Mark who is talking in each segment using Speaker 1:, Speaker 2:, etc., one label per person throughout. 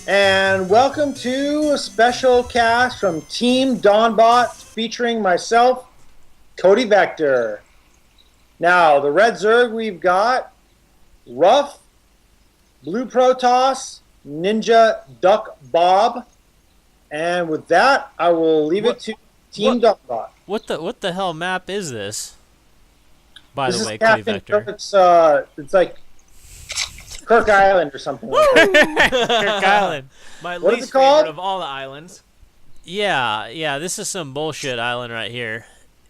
Speaker 1: And welcome to a special cast from Team Dawnbot featuring myself, Cody Vector. Now, the red Zerg we've got Ruff, Blue Protoss, NinjaDuckBob. And with that, I will leave it to Team Dawnbot.
Speaker 2: What the hell map is this? By
Speaker 1: This
Speaker 2: the way,
Speaker 1: is
Speaker 2: Cody
Speaker 1: Captain
Speaker 2: Vector.
Speaker 1: Kirk's, it's like Kirk Island or something like that.
Speaker 2: Kirk Island.
Speaker 3: My
Speaker 1: What is
Speaker 3: least
Speaker 1: it called?
Speaker 3: favorite of all the islands.
Speaker 2: Yeah, this is some bullshit island right here.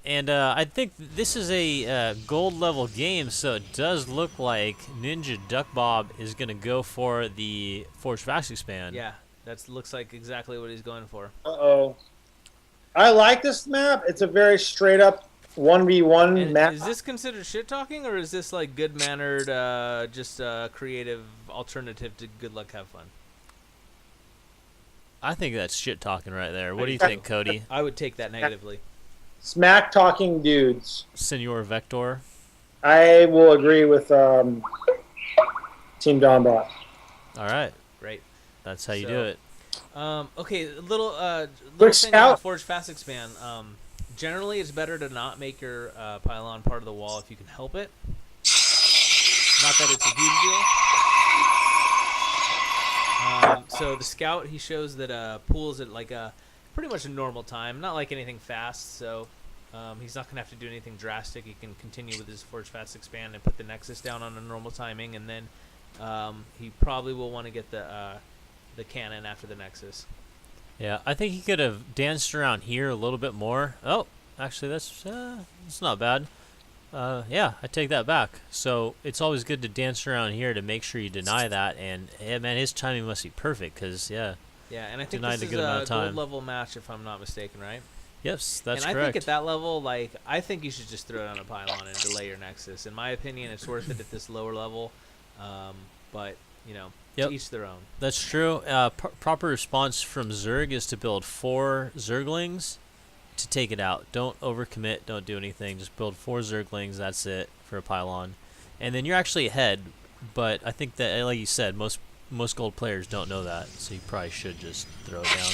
Speaker 2: And I think this is a gold level game, so it does look like NinjaDuckBob is going to go for the Forge Fast Expand.
Speaker 3: Yeah, that looks like exactly what he's going for.
Speaker 1: Uh-oh. I like this map. It's a very straight up 1v1
Speaker 3: And
Speaker 1: map.
Speaker 3: is this considered shit talking, or is this like good mannered, just creative alternative to good luck, have fun?
Speaker 2: I think that's shit talking right there. What do you think, Cody?
Speaker 3: I would take that negatively.
Speaker 1: Smack talking dudes.
Speaker 2: Senor Vector?
Speaker 1: I will agree with Team Dawnbot.
Speaker 2: All right,
Speaker 3: Great.
Speaker 2: that's how you
Speaker 3: So-
Speaker 2: do it.
Speaker 3: Okay, little
Speaker 1: Quick
Speaker 3: thing on the
Speaker 1: scout.
Speaker 3: Forge Fast Expand. Generally, it's better to not make your pylon part of the wall if you can help it. Not that it's a huge deal. So the scout, he shows that pools at like a pretty much a normal time, not like anything fast. So he's not gonna have to do anything drastic. He can continue with his Forge Fast Expand and put the Nexus down on a normal timing, and then he probably will want to get the cannon after the Nexus.
Speaker 2: Yeah, I think he could have danced around here a little bit more. Oh, actually, that's not bad. Yeah, I take that back. So it's always good to dance around here to make sure you deny that. And yeah, man, his timing must be perfect because
Speaker 3: Yeah, and I think
Speaker 2: Denied
Speaker 3: this
Speaker 2: a
Speaker 3: is
Speaker 2: good amount
Speaker 3: a
Speaker 2: of time.
Speaker 3: gold level match, if I'm not mistaken, right?
Speaker 2: yes, that's
Speaker 3: and I
Speaker 2: correct.
Speaker 3: think at that level, like, I think you should just throw it on a pylon and delay your Nexus. In my opinion, it's worth it at this lower level. But you know,
Speaker 2: Yep.
Speaker 3: to each their own.
Speaker 2: That's true. Proper response from Zerg is to build 4 Zerglings to take it out. Don't overcommit. Don't do anything. Just build 4 Zerglings. That's it for a pylon, and then you're actually ahead. But I think that, like you said, most gold players don't know that, so you probably should just throw it down.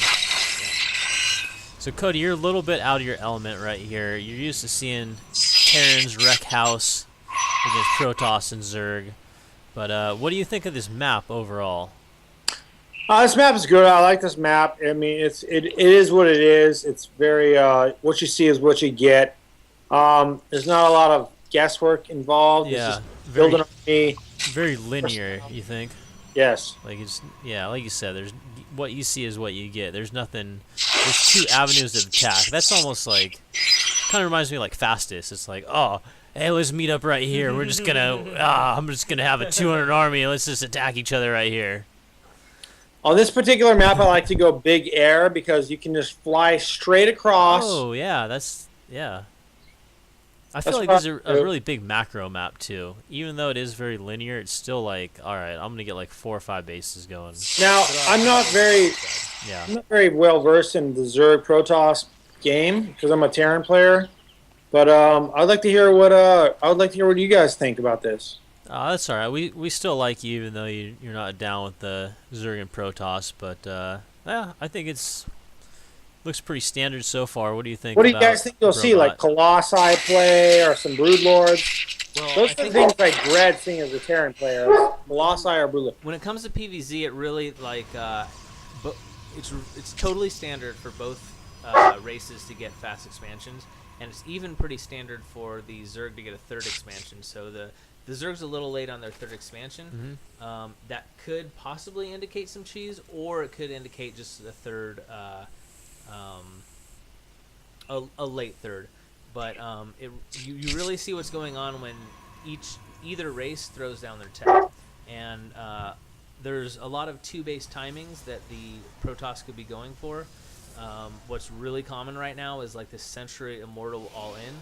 Speaker 2: So Cody, you're a little bit out of your element right here. You're used to seeing Terran's wreck house against Protoss and Zerg. But what do you think of this map overall?
Speaker 1: This map is good. I like this map. I mean, it is what it is. It's very what you see is what you get. There's not a lot of guesswork involved.
Speaker 2: Yeah,
Speaker 1: It's just building a army.
Speaker 2: very linear. You think?
Speaker 1: Yes.
Speaker 2: Like it's like you said. There's what you see is what you get. There's nothing. There's 2 avenues of attack. That's almost like kind of reminds me of like Fastest. It's like, oh, hey, let's meet up right here. We're just gonna I'm just gonna have a 200 army. Let's just attack each other right here.
Speaker 1: On this particular map, I like to go big air because you can just fly straight across.
Speaker 2: Oh yeah, I feel
Speaker 1: That's
Speaker 2: like this is
Speaker 1: fun,
Speaker 2: a
Speaker 1: too.
Speaker 2: really big macro map too. Even though it is very linear, it's still like, all right, I'm gonna get like 4 or 5 bases going.
Speaker 1: Now, I'm not very well versed in the Zerg Protoss game because I'm a Terran player. But I'd like to hear what you guys think about this.
Speaker 2: That's all right. We still like you, even though you're not down with the Zerg and Protoss. But yeah, I think looks pretty standard so far. What do you think?
Speaker 1: What do you
Speaker 2: about
Speaker 1: guys think you'll see?
Speaker 2: Robot?
Speaker 1: Like Colossi play or some Broodlords?
Speaker 3: Well,
Speaker 1: Those
Speaker 3: I
Speaker 1: are the
Speaker 3: think
Speaker 1: things I dread seeing as a Terran player. Colossi or Broodlord.
Speaker 3: when it comes to PvZ, it really like, it's totally standard for both races to get fast expansions, and it's even pretty standard for the Zerg to get a 3rd expansion. So the Zerg's a little late on their 3rd expansion. That could possibly indicate some cheese, or it could indicate just a 3rd, a late 3rd. But you really see what's going on when either race throws down their tech, and there's a lot of 2-base timings that the Protoss could be going for. What's really common right now is like this Century Immortal all-in.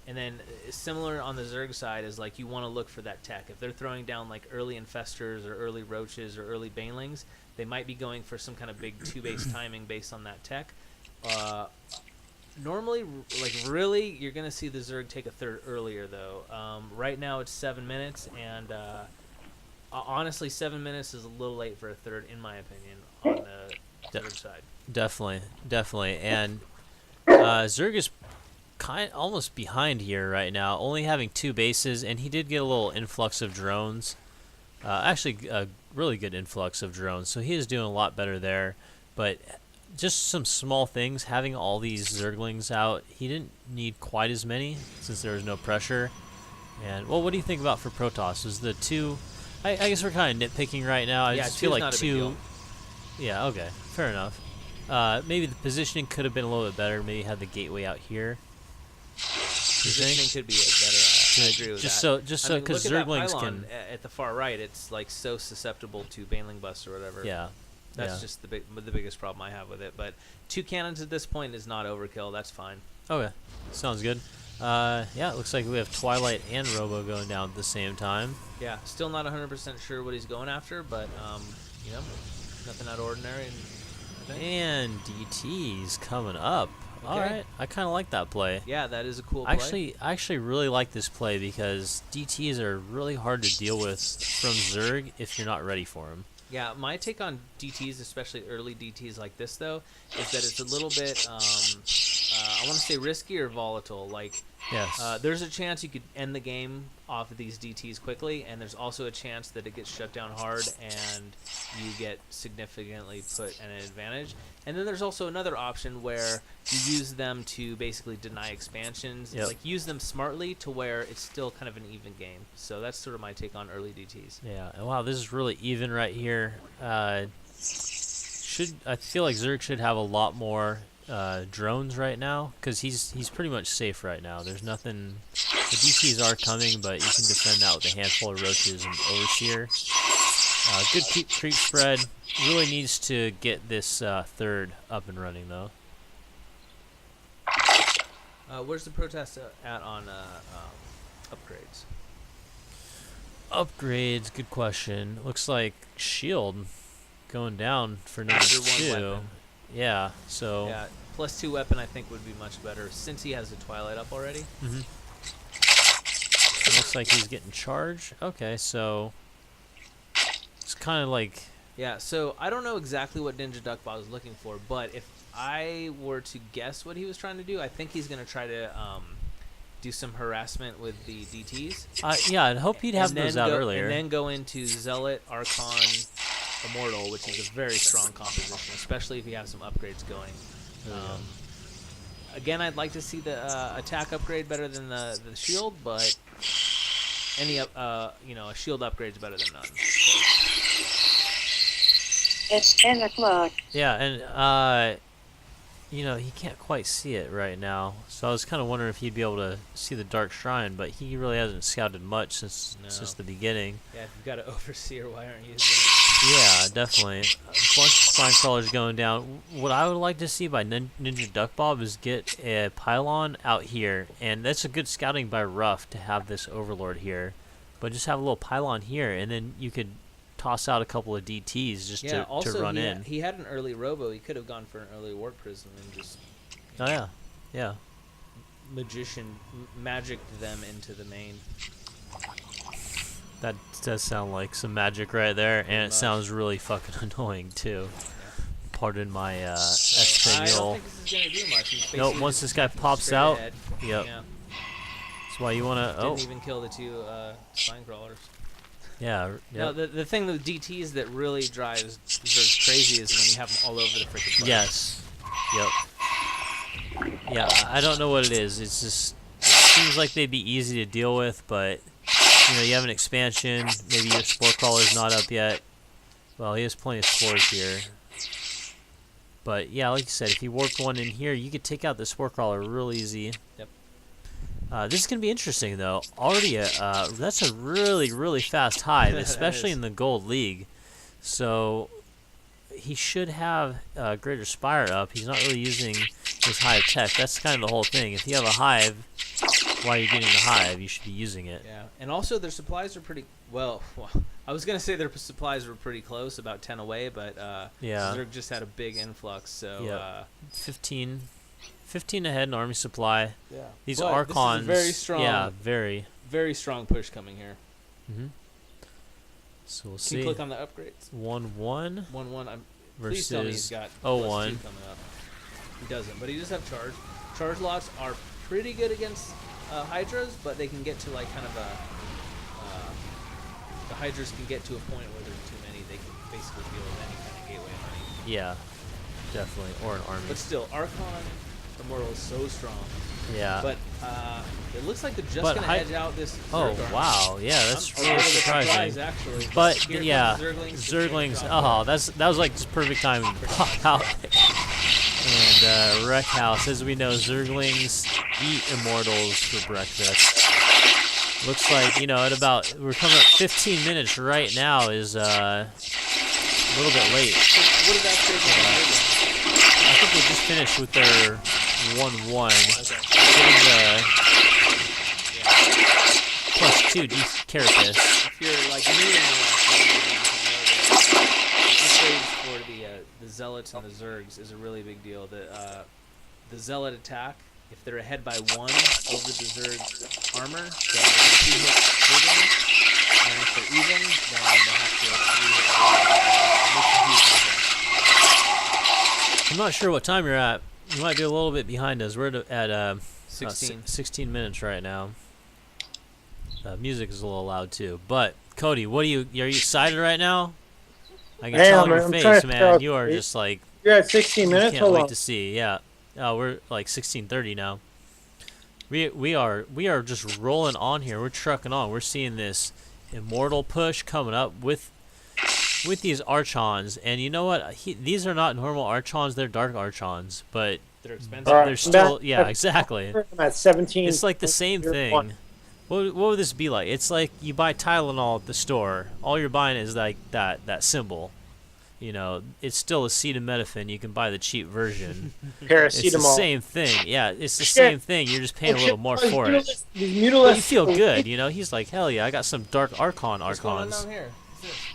Speaker 3: And then similar on the Zerg side is like you want to look for that tech. If they're throwing down like early Infestors or early Roaches or early Banelings, they might be going for some kind of big 2-base timing based on that tech. Normally, like really, you're going to see the Zerg take a 3rd earlier though. Right now it's 7 minutes, and honestly, 7 minutes is a little late for a third, in my opinion, on the third side.
Speaker 2: Definitely. And Zerg is almost behind here right now, only having 2 bases, and he did get a little influx of drones. Actually, a really good influx of drones, so he is doing a lot better there. But just some small things, having all these Zerglings out, he didn't need quite as many since there was no pressure. And, well, what do you think about for Protoss? Was the 2... I guess we're kind of nitpicking right now. I just feel like 2... Yeah, okay. Fair enough. Maybe the positioning could have been a little bit better. Maybe had the gateway out here.
Speaker 3: Positioning could be better. I agree with that.
Speaker 2: Just so, because Zerglings can...
Speaker 3: At the far right, it's like so susceptible to Baneling Bust or whatever.
Speaker 2: Yeah.
Speaker 3: That's just the biggest problem I have with it. But 2 cannons at this point is not overkill. That's fine.
Speaker 2: Okay. Sounds good. Yeah, it looks like we have Twilight and Robo going down at the same time.
Speaker 3: Yeah, still not 100% sure what he's going after, but, you know, nothing out of ordinary.
Speaker 2: And DT's coming up.
Speaker 3: Okay.
Speaker 2: All right, I kind of like that play.
Speaker 3: Yeah, that is a cool play.
Speaker 2: I actually really like this play because DTs are really hard to deal with from Zerg if you're not ready for them.
Speaker 3: Yeah, my take on DTs, especially early DTs like this, though, is that it's a little bit, I want to say risky or volatile. Like,
Speaker 2: yes.
Speaker 3: There's a chance you could end the game off of these DTs quickly, and there's also a chance that it gets shut down hard and you get significantly put at an advantage. And then there's also another option where you use them to basically deny expansions.
Speaker 2: Yep.
Speaker 3: Like, use them smartly to where it's still kind of an even game. So that's sort of my take on early DTs.
Speaker 2: Yeah, and wow, this is really even right here. I feel like Zerg should have a lot more drones right now because he's pretty much safe right now. There's nothing. The DCs are coming, but you can defend that with a handful of roaches and overseer. Good creep spread. Really needs to get this third up and running though.
Speaker 3: Where's the protest at on upgrades?
Speaker 2: Upgrades, good question. Looks like shield going down for number
Speaker 3: After
Speaker 2: 2.
Speaker 3: one weapon.
Speaker 2: Yeah, so
Speaker 3: Yeah, +2 weapon I think would be much better since he has the Twilight up already.
Speaker 2: Mm-hmm. It looks like he's getting charged. Okay, so it's kind of like...
Speaker 3: Yeah, so I don't know exactly what NinjaDuckBob is looking for, but if I were to guess what he was trying to do, I think he's going to try to do some harassment with the DTs.
Speaker 2: Yeah, I'd hope he'd have those out earlier.
Speaker 3: And then go into Zealot, Archon, Immortal, which is a very strong composition, especially if you have some upgrades going. Again, I'd like to see the attack upgrade better than the shield, but any a shield upgrade is better than none.
Speaker 4: It's 10 o'clock.
Speaker 2: Yeah, and he can't quite see it right now, so I was kind of wondering if he'd be able to see the Dark Shrine, but he really hasn't scouted much since the beginning.
Speaker 3: Yeah, if you've got an overseer, why aren't you using it?
Speaker 2: Yeah, definitely. A bunch of spine crawlers going down. What I would like to see by NinjaDuckBob is get a pylon out here, and that's a good scouting by Ruff to have this overlord here. But just have a little pylon here, and then you could toss out a couple of DTs just to run in.
Speaker 3: He had an early robo. He could have gone for an early warp prism and just magicked them into the main.
Speaker 2: That does sound like some magic right there, and it sounds really fucking annoying too.
Speaker 3: Yeah.
Speaker 2: Pardon my
Speaker 3: I
Speaker 2: Espanol.
Speaker 3: don't think this is gonna do much. He's
Speaker 2: Nope,
Speaker 3: basically
Speaker 2: once
Speaker 3: just
Speaker 2: this guy pops
Speaker 3: straight
Speaker 2: out,
Speaker 3: ahead.
Speaker 2: yep.
Speaker 3: Yeah.
Speaker 2: That's why you want to.
Speaker 3: Didn't even kill the 2 spine crawlers.
Speaker 2: Yeah.
Speaker 3: No, the thing with DTs that really drives Zerg crazy is when you have them all over the freaking place.
Speaker 2: Yes. Yep. Yeah, I don't know what it is. It's just seems like they'd be easy to deal with, but you have an expansion. Maybe your spore crawler's not up yet. Well, he has plenty of spores here. But yeah, like you said, if you warped one in here, you could take out the spore crawler real easy.
Speaker 3: Yep.
Speaker 2: This is gonna be interesting though. Already, that's a really, really fast hive, especially in the Gold League. So he should have Greater Spire up. He's not really using his hive tech. That's kind of the whole thing. If you have a hive, while you're getting the hive, you should be using it.
Speaker 3: Yeah, and also their supplies are pretty well. I was gonna say their supplies were pretty close, about 10 away, but Zerg just had a big influx. So
Speaker 2: 15 ahead in army supply.
Speaker 3: Yeah,
Speaker 2: these
Speaker 3: but
Speaker 2: Archons.
Speaker 3: This is a very strong.
Speaker 2: Yeah, very
Speaker 3: strong push coming here.
Speaker 2: Mm-hmm. So we'll
Speaker 3: Can you
Speaker 2: see.
Speaker 3: click on the upgrades?
Speaker 2: 1-1
Speaker 3: 1-1. Please tell me he's
Speaker 2: versus
Speaker 3: got
Speaker 2: 0-1.
Speaker 3: +2 coming up. He doesn't, but he does have charge. Charge lots are pretty good against Hydras, but they can get to like kind of a. The Hydras can get to a point where there's too many. They can basically deal with any kind of gateway money.
Speaker 2: Yeah, definitely. Or an army.
Speaker 3: But still, Archon Immortal is so strong.
Speaker 2: Yeah.
Speaker 3: But it looks like they're just
Speaker 2: But
Speaker 3: going to edge out this.
Speaker 2: Oh,
Speaker 3: Zerg army.
Speaker 2: wow. Yeah, that's
Speaker 3: I'm a
Speaker 2: really
Speaker 3: little bit
Speaker 2: surprising.
Speaker 3: surprised, actually.
Speaker 2: But
Speaker 3: Here
Speaker 2: yeah,
Speaker 3: comes Zerglings.
Speaker 2: Zerglings. Oh, that was like just perfect timing to pop out. And Wreck House, as we know, Zerglings eat Immortals for breakfast. Looks like, you know, we're coming up 15 minutes right now is a little bit late.
Speaker 3: What did that say?
Speaker 2: I think they just finished with their 1-1. Getting the +2 Carapace.
Speaker 3: If you're like new in the last game, you know that upgrades for the Zealots and the Zergs is a really big deal. The Zealot attack, if they're ahead by 1 over the Zerg armor, then they can 2-hit Zerglings. And if they're even, then they have to 3-hit Zerglings.
Speaker 2: I'm not sure what time you're at. You might be a little bit behind us. We're at
Speaker 3: 16.
Speaker 2: 16 minutes right now. Music is a little loud too. But Cody, are you excited right now? I can tell on your
Speaker 1: I'm trying
Speaker 2: face,
Speaker 1: to
Speaker 2: man.
Speaker 1: figure out-
Speaker 2: You are just like
Speaker 1: You're at 16 minutes.
Speaker 2: can't
Speaker 1: Hold
Speaker 2: wait
Speaker 1: on.
Speaker 2: to see. Yeah. We're like 16:30 now. We are just rolling on here. We're trucking on. We're seeing this immortal push coming up with these Archons, and you know what? These are not normal Archons. They're dark Archons, but
Speaker 3: They're expensive.
Speaker 1: All right,
Speaker 2: they're still yeah,
Speaker 1: that's-
Speaker 2: exactly.
Speaker 1: I'm at 17.
Speaker 2: It's like the same thing. What would this be like? It's like you buy Tylenol at the store. All you're buying is like that symbol. You know, it's still acetaminophen. You can buy the cheap version.
Speaker 1: Paracetamol.
Speaker 2: It's the same thing. Yeah, it's the
Speaker 1: Shit.
Speaker 2: same thing. You're just paying a little more for it.
Speaker 1: These
Speaker 2: But you
Speaker 1: mutilas.
Speaker 2: feel good, you know. He's like, hell yeah, I got some dark Archons.
Speaker 3: What's going on down here? What's this?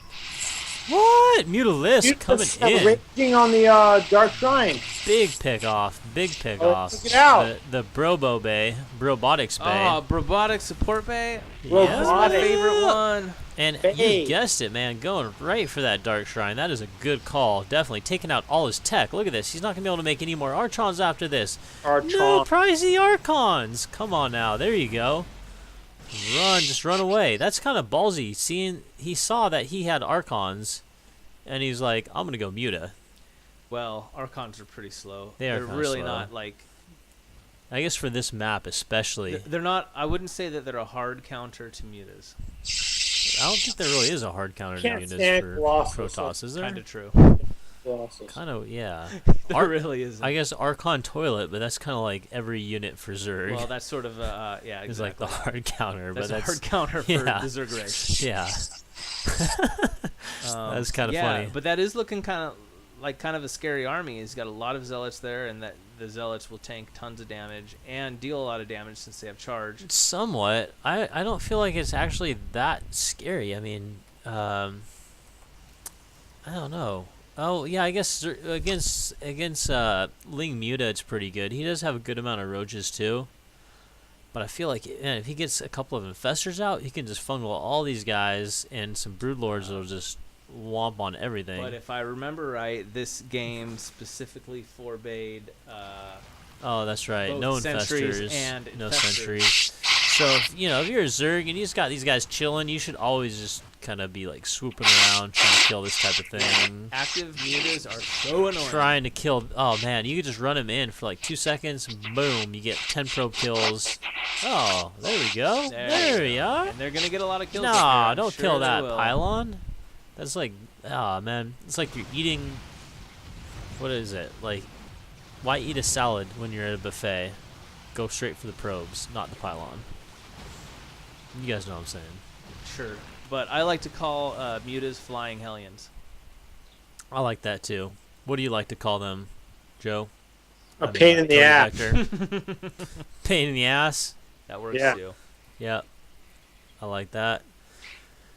Speaker 2: What? Mutalisk coming in.
Speaker 1: Raging on the Dark Shrine.
Speaker 2: Big pick off. Big pick
Speaker 1: Oh,
Speaker 2: off.
Speaker 1: check it out.
Speaker 2: The Brobo Bay. Brobotics Bay.
Speaker 3: Oh, Robotic Support Bay.
Speaker 1: Well,
Speaker 3: That's my
Speaker 1: Robotic.
Speaker 3: favorite one.
Speaker 2: And
Speaker 1: Hey.
Speaker 2: you guessed it, man. Going right for that Dark Shrine. That is a good call. Definitely taking out all his tech. Look at this. He's not going to be able to make any more Archons after this. No,
Speaker 1: Archon.
Speaker 2: pricey Archons. Come on now. There you go. Just run away. That's kind of ballsy. He saw that he had Archons, and he's like, I'm going to go Muta.
Speaker 3: Well, Archons are pretty slow.
Speaker 2: They are
Speaker 3: They're
Speaker 2: kinda
Speaker 3: really
Speaker 2: slow.
Speaker 3: not like.
Speaker 2: I guess for this map especially.
Speaker 3: They're not. I wouldn't say that they're a hard counter to mutas.
Speaker 2: I don't think there really is a hard counter to
Speaker 1: Can't
Speaker 2: Mutas
Speaker 1: stand
Speaker 2: for
Speaker 1: Colossus.
Speaker 2: Protoss, is there?
Speaker 3: Kind of true.
Speaker 1: Colossus.
Speaker 2: Kind of, yeah.
Speaker 3: There really isn't.
Speaker 2: I guess Archon Toilet, but that's kind of like every unit for Zerg.
Speaker 3: Well, that's sort of yeah.
Speaker 2: is
Speaker 3: Exactly.
Speaker 2: like the hard counter,
Speaker 3: That's
Speaker 2: but
Speaker 3: a hard counter for
Speaker 2: yeah.
Speaker 3: the Zerg race.
Speaker 2: yeah. That's kind of
Speaker 3: yeah,
Speaker 2: funny.
Speaker 3: but that is looking kind of a scary army. He's got a lot of zealots there, and that the zealots will tank tons of damage and deal a lot of damage since they have charge.
Speaker 2: Somewhat. I don't feel like it's actually that scary. I mean, I don't know. Oh yeah, I guess against Ling Muta, it's pretty good. He does have a good amount of roaches too. But I feel like, man, if he gets a couple of infestors out, he can just fungal all these guys, and some broodlords will just womp on everything.
Speaker 3: But if I remember right, this game specifically forbade
Speaker 2: Oh, that's right.
Speaker 3: both
Speaker 2: No
Speaker 3: sentries
Speaker 2: infestors,
Speaker 3: and
Speaker 2: no
Speaker 3: infestors.
Speaker 2: sentries. So, if you're a Zerg and you just got these guys chilling, you should always just kind of be like swooping around trying to kill this type of thing.
Speaker 3: Active mutas are so annoying.
Speaker 2: Trying to kill. Oh man, you could just run him in for like 2 seconds. Boom, you get 10 probe kills. Oh, there we go. There we are.
Speaker 3: And they're gonna get a lot of kills. up
Speaker 2: Nah,
Speaker 3: here. I'm
Speaker 2: don't
Speaker 3: sure
Speaker 2: kill
Speaker 3: they
Speaker 2: that
Speaker 3: will.
Speaker 2: pylon. That's like, man, it's like you're eating. What is it like? Why eat a salad when you're at a buffet? Go straight for the probes, not the pylon. You guys know what I'm saying.
Speaker 3: Sure, but I like to call mutas flying hellions.
Speaker 2: I like that too. What do you like to call them, Joe?
Speaker 1: A pain in the
Speaker 2: Cody
Speaker 1: ass.
Speaker 2: Vector. Pain in the ass.
Speaker 3: That works
Speaker 1: Yeah.
Speaker 3: too.
Speaker 2: Yeah, I like that.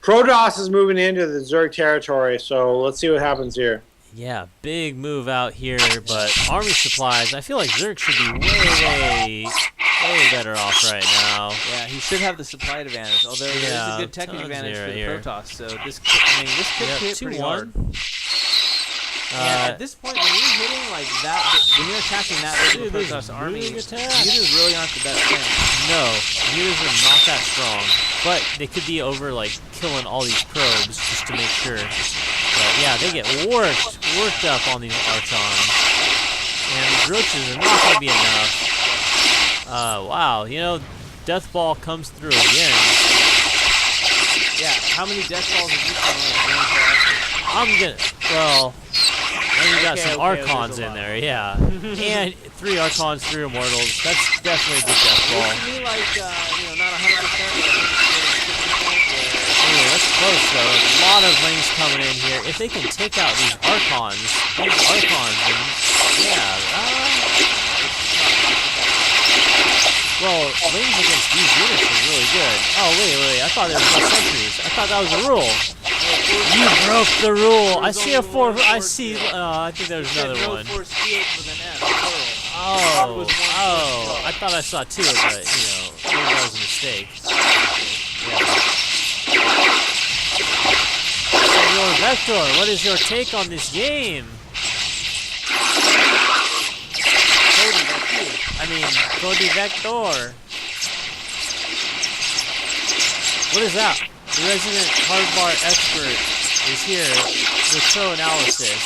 Speaker 1: Protoss is moving into the Zerg territory, so let's see what happens here.
Speaker 2: Yeah, big move out here, but army supplies. I feel like Zerg should be way way better off right now.
Speaker 3: Yeah, he should have the supply advantage. Although there's
Speaker 2: Yeah,
Speaker 3: a good tech
Speaker 2: tons
Speaker 3: advantage for the
Speaker 2: here.
Speaker 3: Protoss. So this could hit pretty hard. And at this point, when you're hitting like that, when you're attacking that big of a Protoss army, mutas really aren't the best thing.
Speaker 2: No, mutas are not that strong, but they could be over like killing all these probes just to make sure. But yeah, they get worked up on these Archons, and these roaches are not going to be enough. Wow, you know, Death Ball comes through again.
Speaker 3: Yeah, how many Death Balls have you seen?
Speaker 2: I'm gonna, well, and you got some
Speaker 3: okay,
Speaker 2: Archons
Speaker 3: there's a
Speaker 2: in
Speaker 3: lot.
Speaker 2: there, yeah. And 3 Archons, 3 Immortals. That's definitely a good Death Ball.
Speaker 3: Looks to me like, not 100%,
Speaker 2: Ooh, that's close though. A lot of rings coming in here. If they can take out these Archons, then yeah. Well, rings against these units is really good. Oh wait, I thought there was no sentries. I thought that was a rule. You broke the rule. I see a 4. I see. I think there's another one. Oh! I thought I saw 2, but maybe that was a mistake. Senor Vector, what is your take on this game? Cody Vector. What is that? The resident hardbar expert is here with pro analysis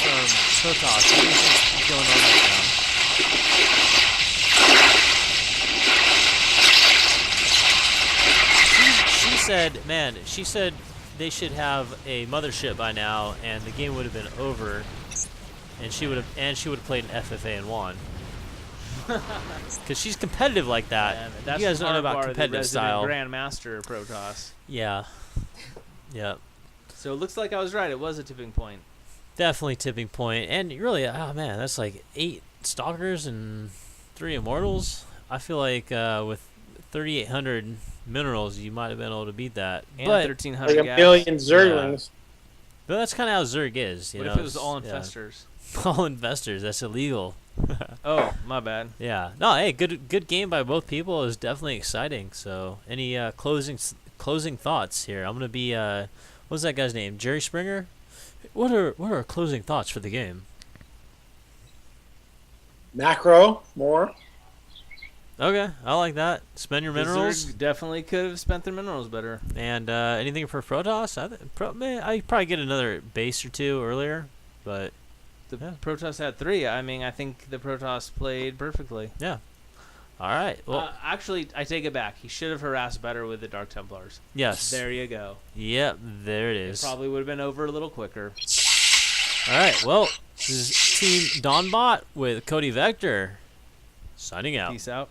Speaker 2: from Protoss. What do you think is going on right now? She said they should have a mothership by now, and the game would have been over, and she would have played an FFA and won. Because she's competitive like that.
Speaker 3: Yeah, that's
Speaker 2: you guys don't know about
Speaker 3: the
Speaker 2: competitive
Speaker 3: resident
Speaker 2: style.
Speaker 3: Grandmaster Protoss.
Speaker 2: Yeah. Yep.
Speaker 3: So it looks like I was right. It was a tipping point.
Speaker 2: Definitely tipping point. And really, oh man, that's like 8 Stalkers and 3 Immortals. I feel like with 3,800 minerals, you might have been able to beat that.
Speaker 3: And
Speaker 2: But
Speaker 3: 1,300
Speaker 1: Like a
Speaker 3: gas.
Speaker 1: billion Zerglings.
Speaker 2: but that's kind of how Zerg is. You
Speaker 3: What
Speaker 2: know,
Speaker 3: if it was all
Speaker 2: yeah.
Speaker 3: infestors?
Speaker 2: All investors. That's illegal.
Speaker 3: Oh, my bad.
Speaker 2: Yeah. No, hey, good game by both people. It was definitely exciting. So, any closing thoughts here? I'm gonna be what's that guy's name? Jerry Springer. What are our closing thoughts for the game?
Speaker 1: Macro, more.
Speaker 2: Okay, I like that. Spend your
Speaker 3: The
Speaker 2: minerals.
Speaker 3: Zerg definitely could have spent their minerals better.
Speaker 2: And anything for Protoss? I probably get another base or 2 earlier, but
Speaker 3: The
Speaker 2: yeah.
Speaker 3: Protoss had 3. I mean, I think the Protoss played perfectly.
Speaker 2: yeah. All right. Well,
Speaker 3: Actually, I take it back. He should have harassed better with the Dark Templars.
Speaker 2: yes.
Speaker 3: There you go.
Speaker 2: Yep. There it
Speaker 3: It
Speaker 2: is.
Speaker 3: probably would have been over a little quicker.
Speaker 2: All right. Well, this is Team DawnBot with Cody Vector signing out.
Speaker 3: Peace out.